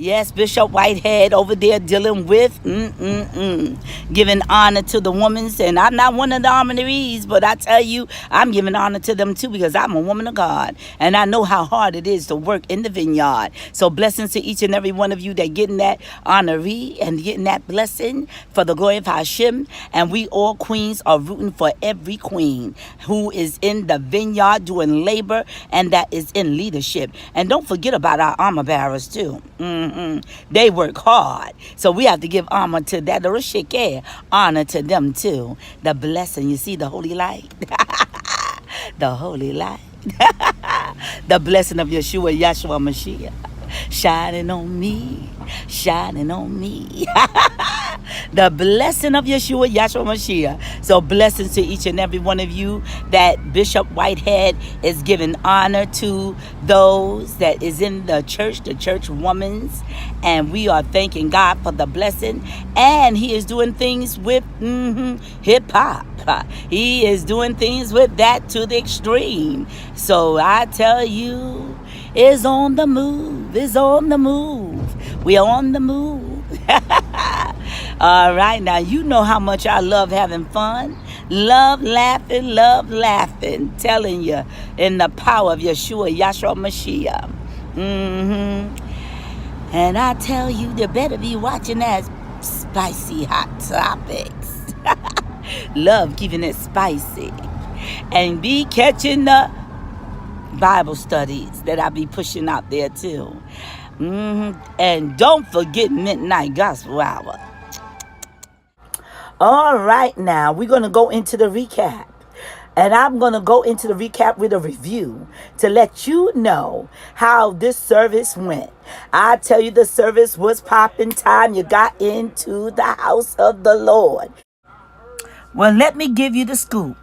Yes, Bishop Whitehead over there dealing with giving honor to the women. And I'm not one of the honorees, but I tell you, I'm giving honor to them too because I'm a woman of God. And I know how hard it is to work in the vineyard. So blessings to each and every one of you that getting that honoree and getting that blessing for the glory of Hashem. And we all queens are rooting for every queen who is in the vineyard doing labor and that is in leadership. And don't forget about our armor bearers too. They work hard. So we have to give honor to that. Honor to them too. The blessing. You see the holy light? The holy light. The blessing of Yeshua Mashiach. Shining on me. Shining on me. The blessing of Yeshua Mashiach. So blessings to each and every one of you that Bishop Whitehead is giving honor to those that is in the church women's. And we are thanking God for the blessing. And he is doing things with hip hop. He is doing things with that to the extreme. So I tell you, it's on the move. It's on the move. We are on the move. All right, now you know how much I love having fun. Love laughing. Telling you in the power of Yeshua Mashiach. And I tell you, you better be watching that spicy hot topics. Love keeping it spicy. And be catching the Bible studies that I be pushing out there too. And don't forget Midnight Gospel Hour. All right, now we're going to go into the recap. And I'm going to go into the recap with a review to let you know how this service went. I tell you, the service was popping time. You got into the house of the Lord. Well, let me give you the scoop.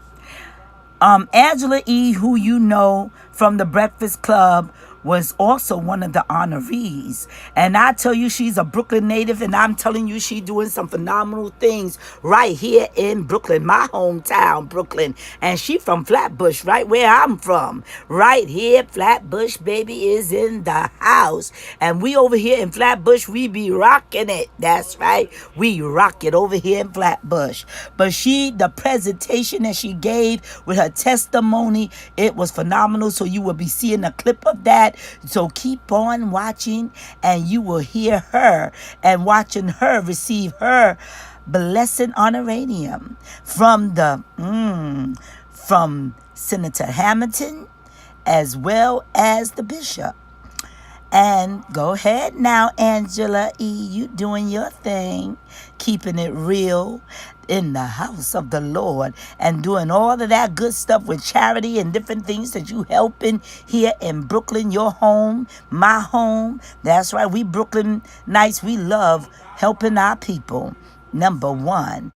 Angela E., who you know from the Breakfast Club, was also one of the honorees. And I tell you, she's a Brooklyn native, and I'm telling you, she's doing some phenomenal things right here in Brooklyn, my hometown, Brooklyn. And she from Flatbush, right where I'm from. Right here, Flatbush, baby, is in the house. And we over here in Flatbush, we be rocking it. That's right. We rock it over here in Flatbush. But the presentation that she gave with her testimony, it was phenomenal. So you will be seeing a clip of that. So keep on watching and you will hear her and watching her receive her blessed honorarium from from Senator Hamilton as well as the bishop. And go ahead now, Angela E., you doing your thing, keeping it real in the house of the Lord and doing all of that good stuff with charity and different things that you helping here in Brooklyn, your home, my home. That's right, we Brooklyn Knights, we love helping our people. Number one.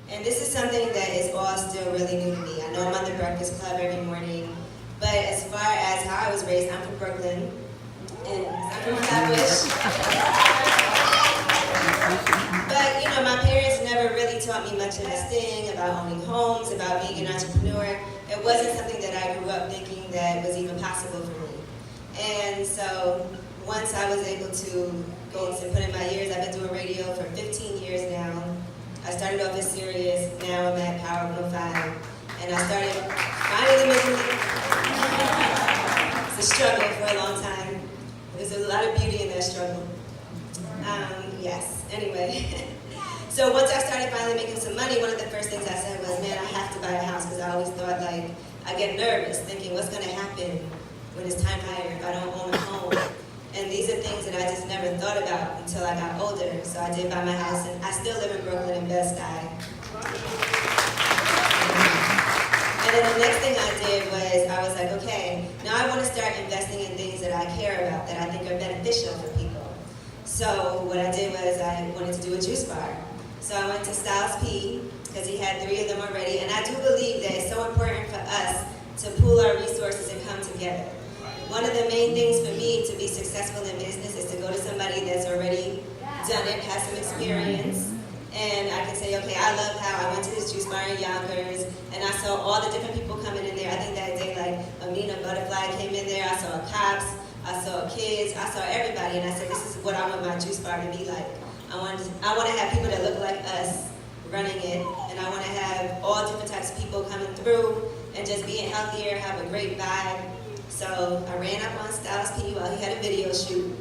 And this is something that is all still really new to me. I know I'm on the Breakfast Club every morning, but as far as how I was raised, I'm from Brooklyn, and I'm from Flatbush. But, you know, my parents never really taught me much investing, about owning homes, about being an entrepreneur. It wasn't something that I grew up thinking that was even possible for me. And so once I was able to go and put in my years, I've been doing radio for 15 years now. I started off as Sirius, now I'm at Power 105. And I started finally making it's a struggle for a long time. There's a lot of beauty in that struggle. Yes, anyway. So once I started finally making some money, one of the first things I said was, man, I have to buy a house, because I always thought, like, I get nervous thinking, what's going to happen when it's time higher if I don't own a home? And these are things that I just never thought about until I got older. So I did buy my house, and I still live in Brooklyn in Bed-Stuy. And then the next thing I did was, I was like, okay, now I want to start investing in things that I care about, that I think are beneficial for people. So what I did was I wanted to do a juice bar. So I went to Styles P, because he had 3 of them already. And I do believe that it's so important for us to pool our resources and come together. One of the main things for me to be successful in business is to go to somebody that's already done it, has some experience, and I can say, okay, I love how I went to this juice bar in Yonkers, and I saw all the different people coming in there. I think that day, like, Amina Butterfly came in there, I saw Cops, I saw kids, I saw everybody, and I said, this is what I want my juice bar to be like. I want to have people that look like us running it, and I want to have all different types of people coming through and just being healthier, have a great vibe. So I ran up on Styles P while he had a video shoot,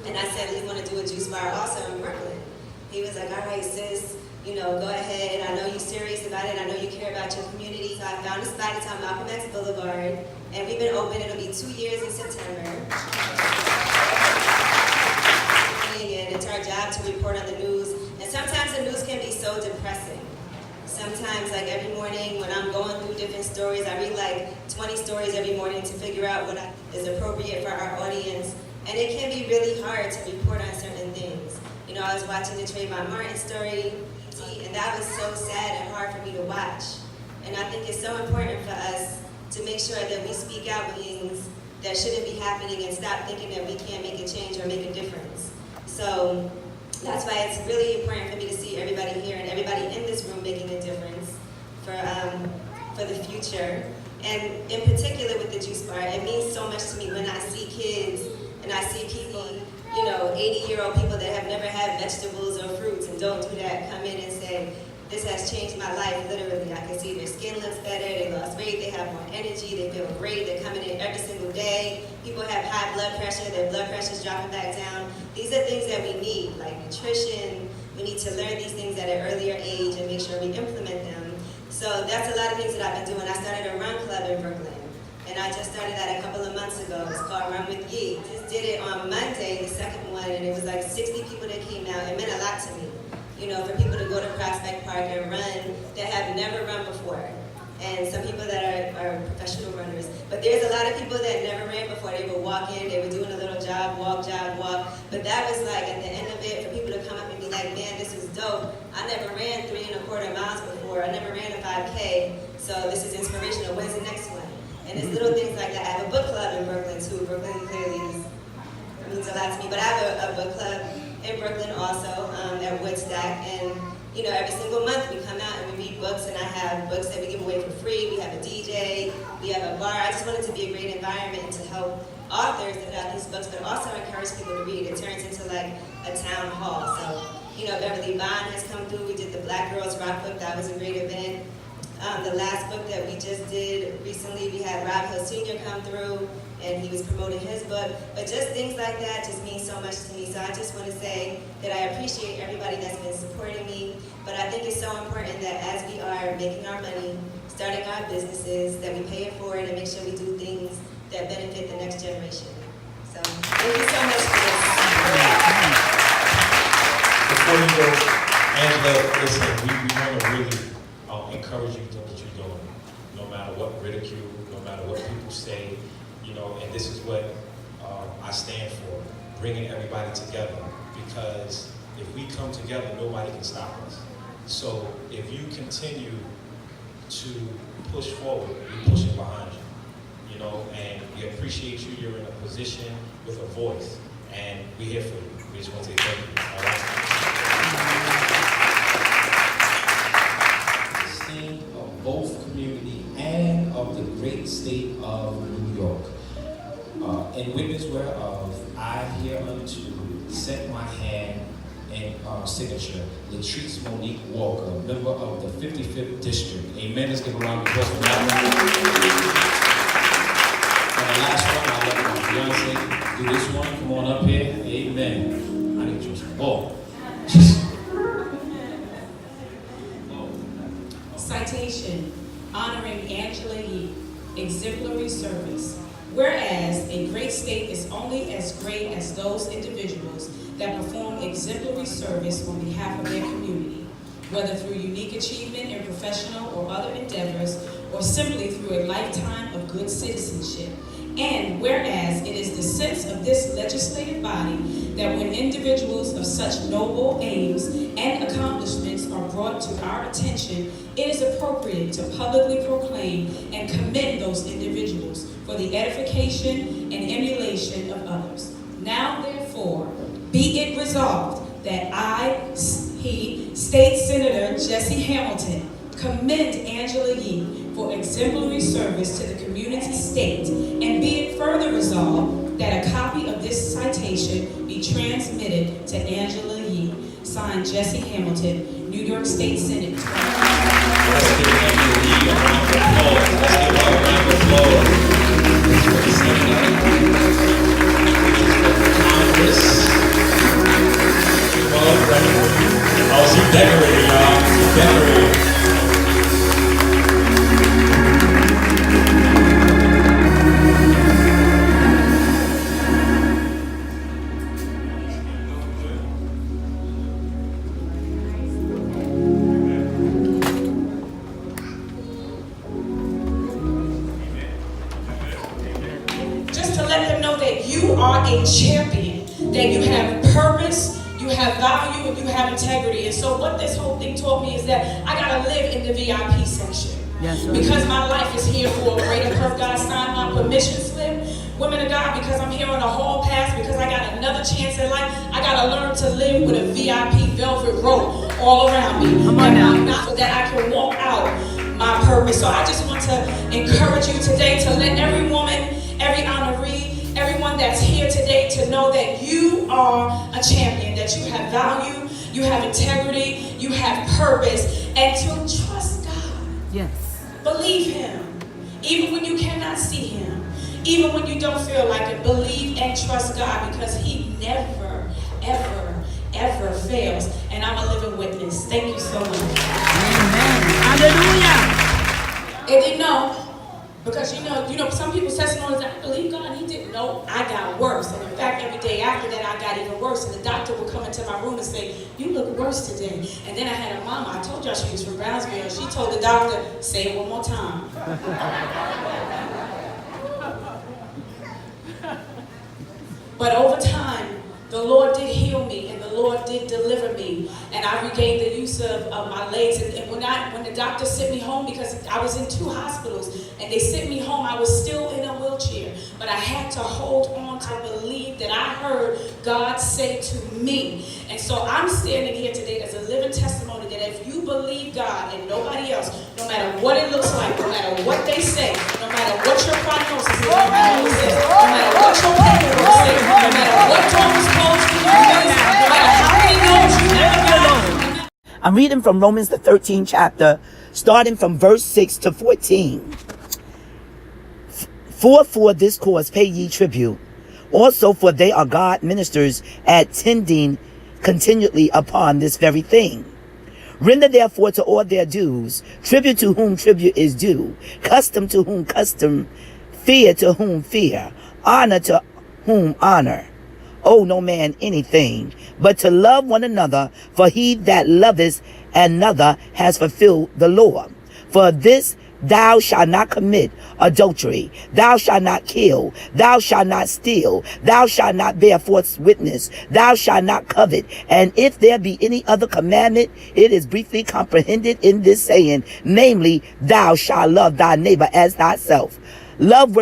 and I said, we want to do a juice bar also in Brooklyn. He was like, all right, sis, you know, go ahead. I know you're serious about it. I know you care about your community. So I found a spot. It's on Malcolm X Boulevard. And we've been open. It'll be 2 years in September. And it's our job to report on the news. And sometimes the news can be so depressing. Sometimes, like every morning when I'm going through different stories, I read like 20 stories every morning to figure out what is appropriate for our audience. And it can be really hard to report on certain things. You know, I was watching the Trayvon Martin story, and that was so sad and hard for me to watch. And I think it's so important for us to make sure that we speak out things that shouldn't be happening and stop thinking that we can't make a change or make a difference. So that's why it's really important for me to see everybody here and everybody in this room making a difference for the future. And in particular with the juice bar, it means so much to me when I see kids and I see people, you know, 80-year-old people that have never had vegetables or fruits and don't do that come in and say, this has changed my life, literally. I can see their skin looks better, they lost weight, they have more energy, they feel great, they're coming in every single day. People have high blood pressure, their blood pressure's dropping back down. These are things that we need, like nutrition. We need to learn these things at an earlier age and make sure we implement them. So that's a lot of things that I've been doing. I started a run club in Brooklyn. And I just started that a couple of months ago. It's called Run With Ye. Just did it on Monday, the second one, and it was like 60 people that came out. It meant a lot to me. You know, for people to go to Prospect Park and run that have never run before. And some people that are professional runners. But there's a lot of people that never ran before. They would walk in, they were doing a little jog, walk. But that was like, at the end of it, for people to come up and be like, man, this is dope. I never ran 3.25 miles before. I never ran a 5K. So this is inspirational. When's the next one? And it's little things like that. I have a book club in Brooklyn too. Brooklyn clearly means a lot to me. But I have a book club in Brooklyn also at Woodstock. And you know, every single month we come out and we read books, and I have books that we give away for free. We have a DJ, we have a bar. I just want it to be a great environment and to help authors that have these books, but also encourage people to read. It turns into like a town hall. So, you know, Beverly Bond has come through. We did the Black Girls Rock book. That was a great event. The last book that we just did recently, we had Rob Hill Sr. come through, and he was promoting his book. But just things like that just mean so much to me. So I just want to say that I appreciate everybody that's been supporting me. But I think it's so important that as we are making our money, starting our businesses, that we pay it forward and make sure we do things that benefit the next generation. So thank you so much for this. Before you go, Angela, listen, we want to really encourage you to do what you're doing, no matter what ridicule, no matter what people say, you know, and this is what I stand for, bringing everybody together, because if we come together, nobody can stop us. So if you continue to push forward, we're pushing behind you, you know, and we appreciate you. You're in a position with a voice, and we're here for you. We just want to say thank you, all right? Of both community and of the great state of New York. In witness whereof, I hereunto set my hand in signature, Latrice Monique Walker, member of the 55th District. Amen. Let's give a round of applause for that one. And the last one, I'll let my fiance do this one. Come on up here. Amen. I need to some ball. Citation, honoring Angela Yee, exemplary service. Whereas a great state is only as great as those individuals that perform exemplary service on behalf of their community, whether through unique achievement in professional or other endeavors, or simply through a lifetime of good citizenship. And whereas it is the sense of this legislative body that when individuals of such noble aims and accomplishments are brought to our attention, it is appropriate to publicly proclaim and commend those individuals for the edification and emulation of others. Now, therefore, be it resolved that I, State Senator Jesse Hamilton, commend Angela Yee for exemplary service to the community state, and be it further resolved that a copy of this citation be transmitted to Angela Yee, signed Jesse Hamilton, New York State Senate. Let's give Angela Yee a round of applause. Let's give her a round of applause. For the Senate Congress. Well, oh, she decorated, y'all. She decorated. Just to let them know that you are a champion, that you have purpose, you have value, and you have integrity. And so what this whole thing taught me is that I gotta live in the VIP section. Yes, sir. Because my life is here for a greater purpose. God signed my permission slip. Women of God, because I'm here on a hall pass, because I got another chance in life, I gotta learn to live with a VIP velvet rope all around me. Come on now. So that I can walk out my purpose. So I just want to encourage you today to let every woman, every honoree, everyone that's here today to know that you are a champion, that you have value, you have integrity, you have purpose, and to trust God. Yes. Believe Him, even when you cannot see Him, even when you don't feel like it. Believe and trust God, because He never, ever, ever fails. And I'm a living witness. Thank you so much. Amen. Hallelujah. They didn't know. Because you know, some people's testimonies, I believe God, He didn't know. I got worse. And in fact, every day after that, I got even worse. And the doctor would come into my room and say, "You look worse today." And then I had a mama, I told y'all she was from Brownsville, and she told the doctor, "Say it one more time." But over time, the Lord did heal me, and the Lord did deliver me, and I regained the use of my legs. And when the doctor sent me home, because I was in 2 hospitals, and they sent me home, I was still in a wheelchair, but I had to hold on to believe that I heard God say to me. And so I'm standing here today as a living testimony that if you believe God and nobody else, no matter what it looks like, no matter what they say, no matter what your prognosis is, no matter what your paperwork says, no matter what doors closed for you, no matter how many no's you never got. I'm reading from Romans the 13th chapter, starting from verse 6 to 14. For this cause pay ye tribute, also for they are God ministers, attending continually upon this very thing. Render therefore to all their dues, tribute to whom tribute is due, custom to whom custom, fear to whom fear, honor to whom honor. Owe no man anything, but to love one another, for he that loveth another has fulfilled the law. For this, thou shalt not commit adultery, thou shalt not kill, thou shalt not steal, thou shalt not bear false witness, thou shalt not covet. And if there be any other commandment, it is briefly comprehended in this saying, namely, thou shalt love thy neighbor as thyself. Love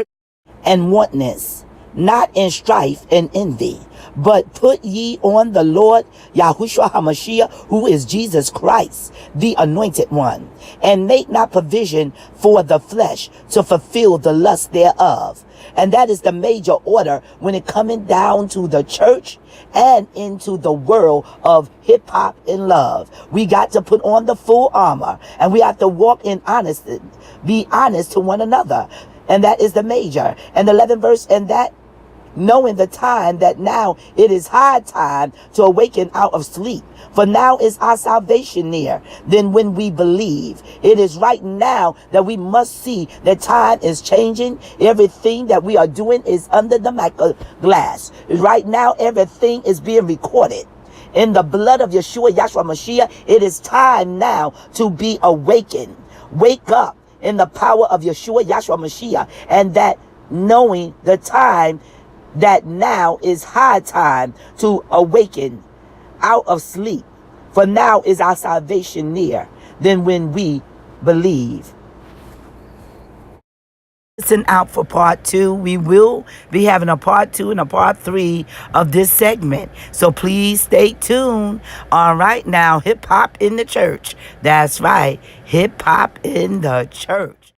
and wantonness, not in strife and envy, but put ye on the Lord Yahushua HaMashiach, who is Jesus Christ, the anointed one, and make not provision for the flesh to fulfill the lust thereof. And that is the major order when it coming down to the church and into the world of hip hop and love. We got to put on the full armor, and we have to walk in honesty, be honest to one another. And that is the major. And the 11th verse, and that knowing the time that now it is high time to awaken out of sleep. For now is our salvation near. Then when we believe, it is right now that we must see that time is changing. Everything that we are doing is under the glass. Right now, everything is being recorded. In the blood of Yeshua, Yahshua Mashiach, it is time now to be awakened. Wake up in the power of Yeshua, Yahshua Mashiach, and that knowing the time that now is high time to awaken out of sleep. For now is our salvation near. Then when we believe. Listen out for part 2. We will be having a part 2 and a part 3 of this segment. So please stay tuned. All right, now hip hop in the church. That's right. Hip hop in the church.